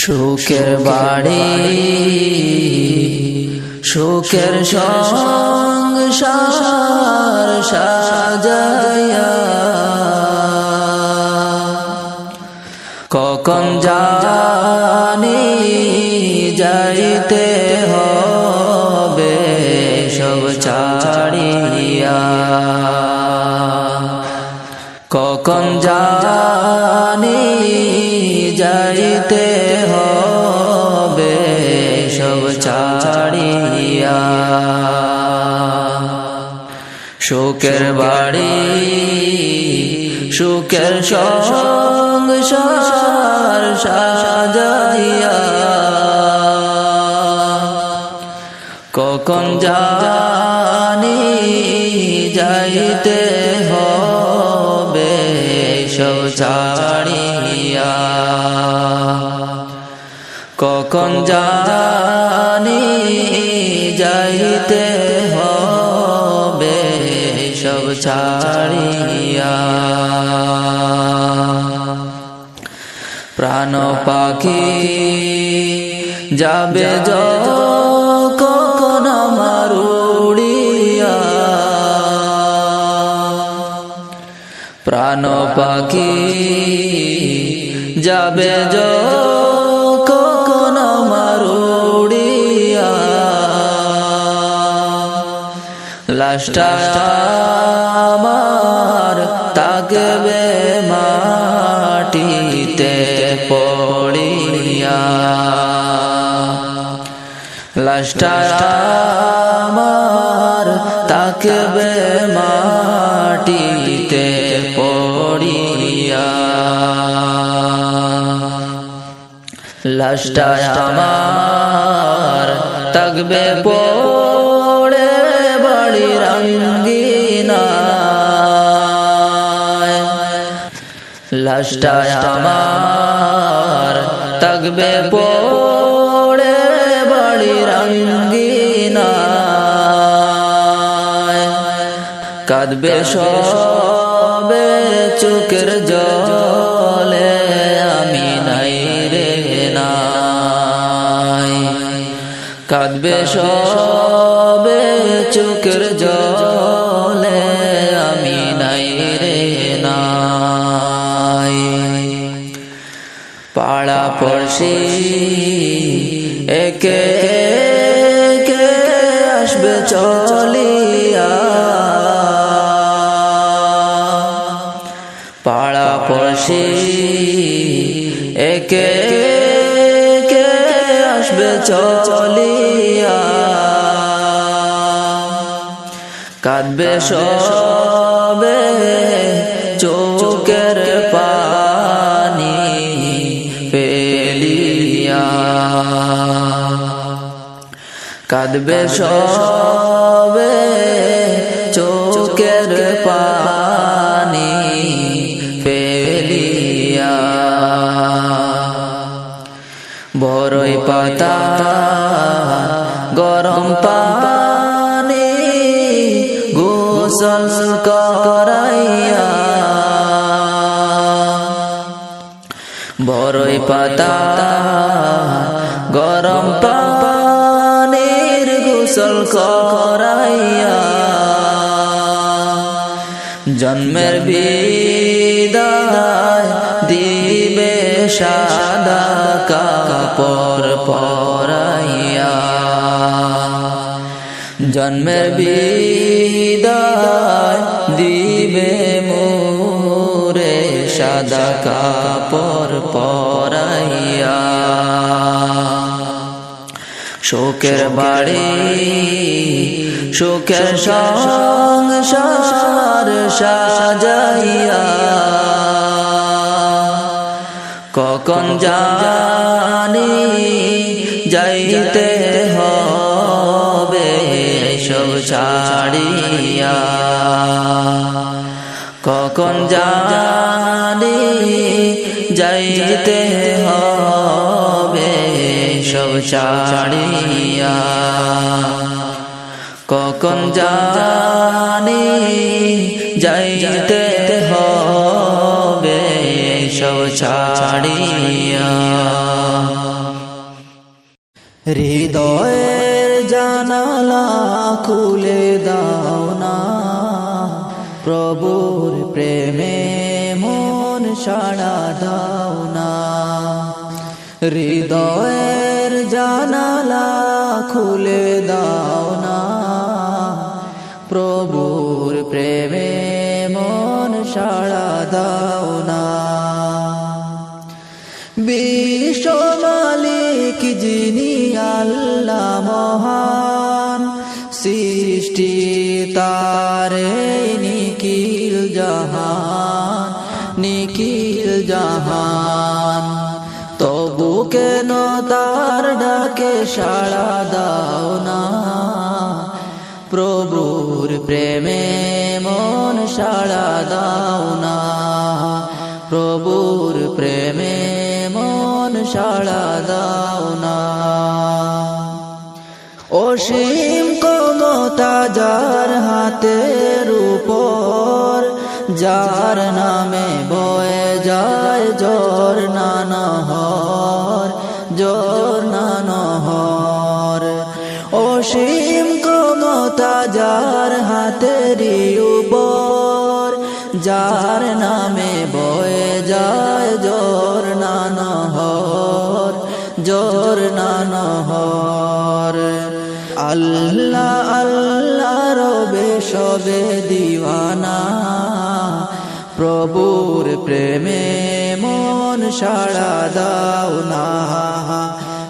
সুখের বাড়ি সুখের সংসার সাজাইয়া কখন জানি যাইতে হবে সব ছাড়িয়া, কখন জানি যাইতে হবে সব ছাড়িয়া। সুখের বাড়ি সুখের সংসার সাজাইয়া কখন জানি যাইতে হবে সব ছাড়িয়া, কখন জানি যাইতে হবে সব ছাড়িয়া। প্রাণ পাখি যাবে যখন আমার উড়িয়া, প্রাণ পাখি যাবে যখন আমার উড়িয়া, লাশটা আমার থাকবে মাটিতে পড়িয়া, লাশটা আমার থাকবে মাটিতে পড়িয়া, লাশটা আমার থাকবে পড়ে বাড়ির আঙ্গিনায়, লাশটা আমার থাকবে পড়ে বাড়ির আঙ্গিনায়, কাঁদবে সবে চোখের জলে আমি নাই রে নাই, কাঁদবে সবে চোখের জলে আমি নাই রে নাই। পাড়া পড়শি একে একে আসবে চলিয়া, পাড়া পড়শি একে একে আসবে চলিয়া, কাঁদবে সবে চোখের পানি ফেলিয়া, কাঁদবে সবে চোখের পানি ফেলিয়া। বড়ই পাতা গরম পানি গোসল করাইয়া, বড়ই পাতা গরম পানির গোসল করাইয়া, জন্মের বিদায় দিবে সাদা কাপড় পরাইয়া, জন্মের বিদায় দিবে মোরে সাদা কাপড় পরাইয়া। সুখের বাড়ি সুখের সংসার সাজাইয়া কখন জানি যাইতে হবে সব ছাড়িয়া, কখন জানি যাইতে হবে সব ছাড়িয়া, কখন জানি যাইতে হবে সব ছাড়িয়া। হৃদয়ের জানালা খুলে দাও না, প্রভুর প্রেমে মন সাড়া দাও না। হৃদয়ের জানালা খুলে দাও না, প্রভুর প্রেমে মন সাড়া দাও না। বিশ্ব মালিক যিনি আল্লাহ মহান, সৃষ্টি তারে নিখিল জাহান, নিখিল জাহান। তবু কেন তার ডাকে সাড়া দাও না, প্রভুর প্রেমে মন সাড়া দাও না, প্রভুর প্রেমে মন সাড়া দাও না। অসীম ক্ষমতা যার হাতের উপর, যার নামে বয়ে যায় ঝরনা নহর, ঝরনা নহর। অসীম ক্ষমতা যার হাতের উপর, যার নামে বয়ে যায় ঝরনা নহর, ঝরনা নহর। আল্লাহ আল্লাহ রবে সবে দিওয়ানা, প্রভুর প্রেমে মন সাড়া দাও না,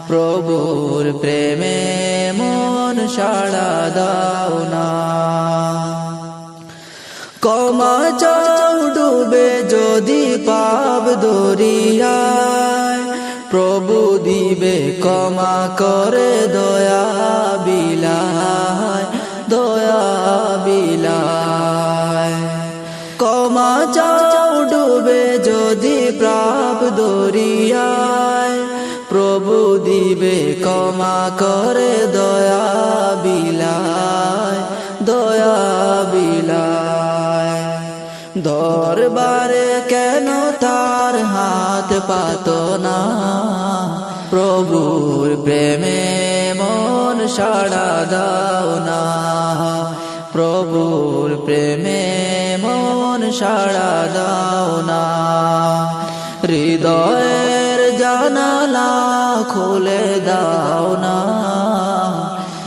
প্রভুর প্রেমে মন সাড়া দাও না। ক্ষমা চাও ডুবে যদি পাপ দরিয়ায়, প্রভু দিবে ক্ষমা করে দয়া বিলায়, দয়া বিলায়। ক্ষমা চাও ডুবে যদি পাপ দরিয়ায়, প্রভু দিবে ক্ষমা করে দয়া বিলায়, দয়া বিলায়। দরবারে কেন তার হাত পাতো না, প্রভুর প্রেমে মন সাড়া দাও না, প্রভুর প্রেমে মন সাড়া দাও না। হৃদয়ের জানালা খুলে দাও না,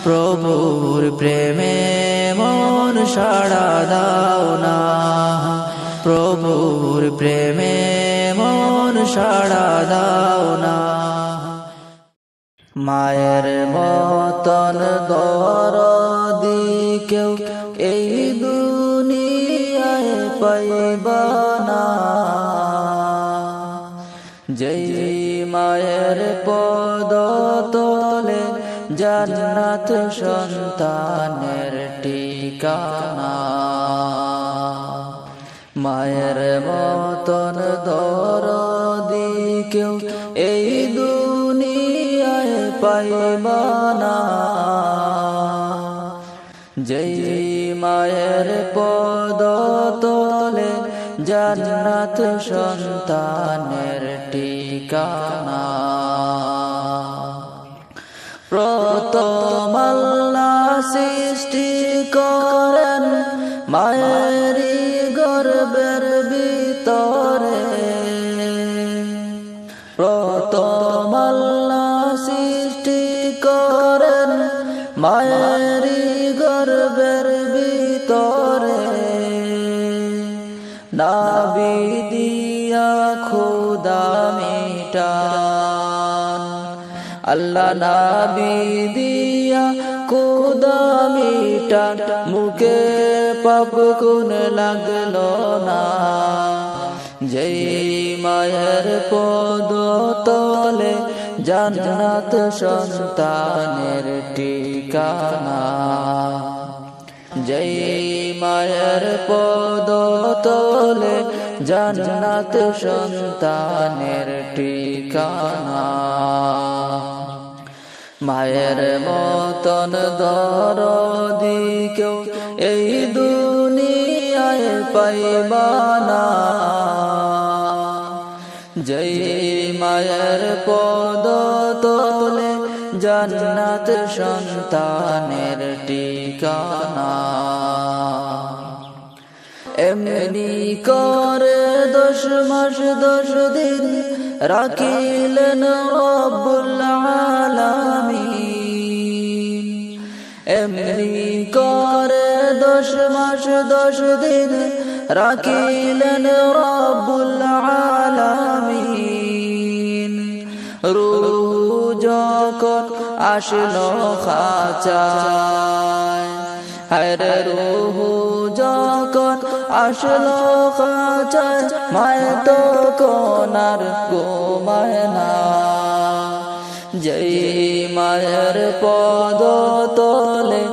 প্রভুর প্রেমে মন সাড়া দাও না, প্রভুর প্রেমে মন সাড়া দাও না। মায়ের মতন দরদি কেউ এই দুনিয়ায় পাইবা না, যেই মায়ের পদ তলে জান্নাত সন্তানের ঠিকানা। মায়ের মতন দরদি কেউ এই দুনিয়ায় পাইবা না, যেই মায়ের পদ তলে জান্নাত সন্তানের ঠিকানা। প্রথম আল্লাহ সৃষ্টি করেন মায়েরই গর্ভের ভিতরে, প্রথম আল্লাহ সৃষ্টি করেন মায়েরই গর্ভের ভিতরে। নাভি দিয়া খোদা মিটান, আল্লাহ নাভি দিয়া খোদা মিটান, মুখে পাপ গুণ লাগলো না, যেই মায়ের পদ তলে জান্নাত সন্তানের ঠিকানা। যেই মায়ের পদ তলে জান্নাত সন্তানের ঠিকানা। মায়ের মতন দরদি কেউ এই দুনিয়ায় পাইবা না, যেই মায়ের পদ তলে জান্নাত সন্তানের ঠিকানা। এমনি করে 10 মাস 10 দিন রাখিলেন রব্বুল আলামিন। এমনি করে 10 মাস 10 দিন রাখিলেন রব্বুল আলামিন। রূহ যখন আসলো খাঁচায়, হায়রে রূহ যখন আসলো খাঁচায়, মায় তো কোনার ঘুমায় না। যেই মায়ের পদ তলে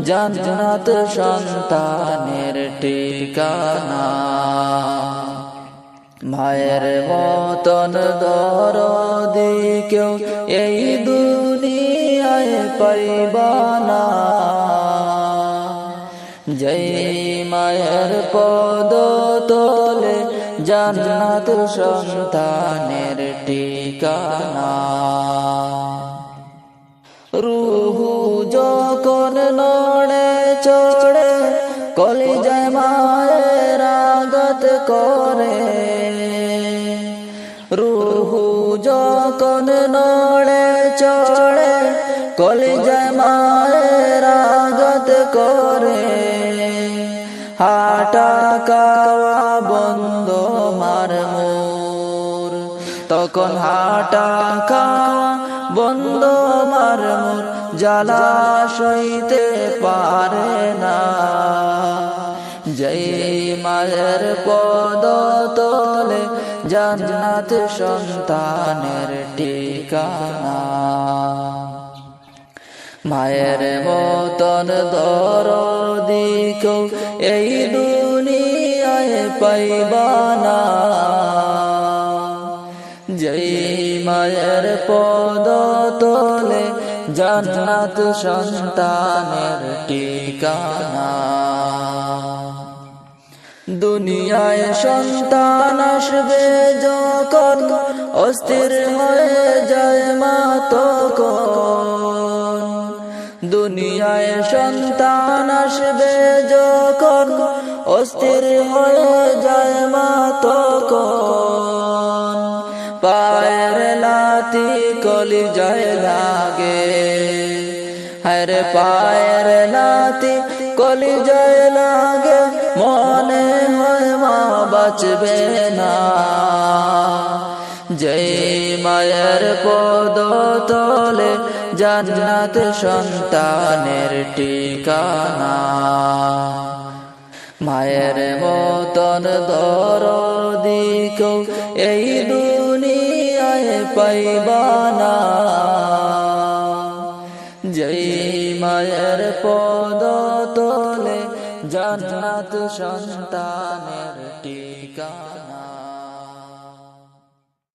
জান্নাত সন্তানের ঠিকানা। মায়ের মতন দরদি কেউ এই দুনিয়ায় পাইবা না। যেই মায়ের পদ তলে জান্নাত সন্তানের ঠিকানা। রূহ যখন নড়ে চড়ে কলিজায় মায়ের আঘাত করে। রূহ যখন নড়ে চড়ে কলিজায় মায়ের আঘাত করে। হাঁটা খাওয়া বন্ধ মার মোর, তখন হাঁটা খাওয়া বন্ধ মার মোর, জ্বালা সইতে পারে না। যেই মায়ের পদ তলে জান্নাত সন্তানের ঠিকানা। মায়ের মতন দরদি কেউ এই দুনিয়ায় পাইবা না। যেই মায়ের পদ তলে জান্নাত সন্তানের ঠিকানা। দুনিয়ায় সন্তান আসবে যখন অস্থির হয়ে যায় মা তখন। দুনিয়ায় সন্তান আসবে যখন অস্থির হয়ে যায় মা তখন। পায়ের লাথি কলিজায় লাগে, হায়রে পায়ের লাথি কলিজায় লাগে, মনে হয় মা বাঁচবে না। যেই মায়ের পদ তলে জান্নাত সন্তানের ঠিকানা। মায়ের মতন দরদি কেউ এই দুনিয়ায় পাইবা না। যেই মায়ের পদ তলে জান্নাত সন্তানের ঠিকানা।